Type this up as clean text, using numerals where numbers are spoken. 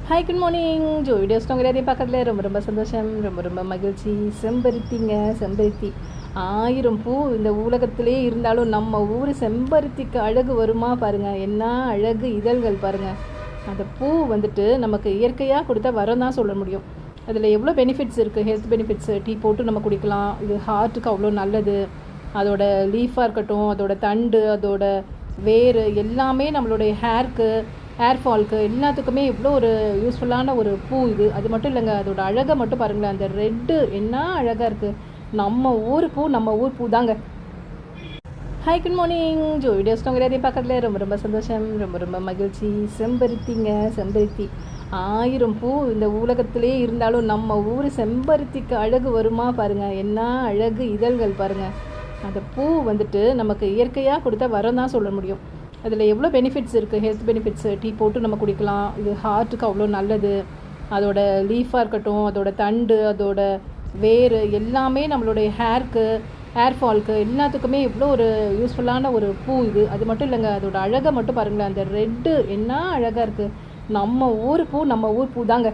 Hi, good morning. Joe videos எல்லாத்தையும் பார்க்கறதுல ரொம்ப ரொம்ப சந்தோஷம், ரொம்ப ரொம்ப மகிழ்ச்சி. செம்பருத்தி 1000 பூ இந்த உலகத்திலே இருந்தாலும் நம்ம ஊர் செம்பருத்திக்கு அழகு வருமா பாருங்கள். என்ன அழகு இதழ்கள் பாருங்கள். அந்த பூ வந்துட்டு நமக்கு இயற்கையாக கொடுத்தா வரம் தான் சொல்ல முடியும். அதில் எவ்வளோ பெனிஃபிட்ஸ் இருக்குது, ஹெல்த் பெனிஃபிட்ஸ். டீ போட்டு நம்ம குடிக்கலாம். இது ஹார்ட்டுக்கு அவ்வளோ நல்லது. அதோட லீஃபாக இருக்கட்டும், அதோட தண்டு, அதோட வேர் எல்லாமே நம்மளுடைய ஹேர் ஃபால்க்கு எல்லாத்துக்குமே இவ்வளோ ஒரு யூஸ்ஃபுல்லான ஒரு பூ இது. அது மட்டும் இல்லைங்க, அதோட அழகை மட்டும் பாருங்களேன். அந்த ரெட்டு என்ன அழகாக இருக்குது. நம்ம ஊர் பூ தாங்க. Hi, good morning. Joe videos எல்லாத்தையும் பார்க்கறதுல ரொம்ப ரொம்ப சந்தோஷம், ரொம்ப ரொம்ப மகிழ்ச்சி. செம்பருத்தி 1000 பூ இந்த உலகத்திலே இருந்தாலும் நம்ம ஊர் செம்பருத்திக்கு அழகு வருமா பாருங்கள். என்ன அழகு இதழ்கள் பாருங்கள். அந்த பூ வந்துட்டு நமக்கு இயற்கையாக கொடுத்தா வரம் தான் சொல்ல முடியும். அதில் எவ்வளோ பெனிஃபிட்ஸ் இருக்குது, ஹெல்த் பெனிஃபிட்ஸ். டீ போட்டு நம்ம குடிக்கலாம். இது ஹார்ட்டுக்கு அவ்வளோ நல்லது. அதோட லீஃபாக இருக்கட்டும், அதோட தண்டு, அதோட வேர் எல்லாமே நம்மளுடைய ஹேர் ஃபால்க்கு எல்லாத்துக்குமே இவ்வளோ ஒரு யூஸ்ஃபுல்லான ஒரு பூ இது. அது மட்டும் இல்லைங்க, அதோட அழகை மட்டும் பாருங்களேன். அந்த ரெட்டு என்ன அழகாக இருக்குது. நம்ம ஊர் பூ தாங்க.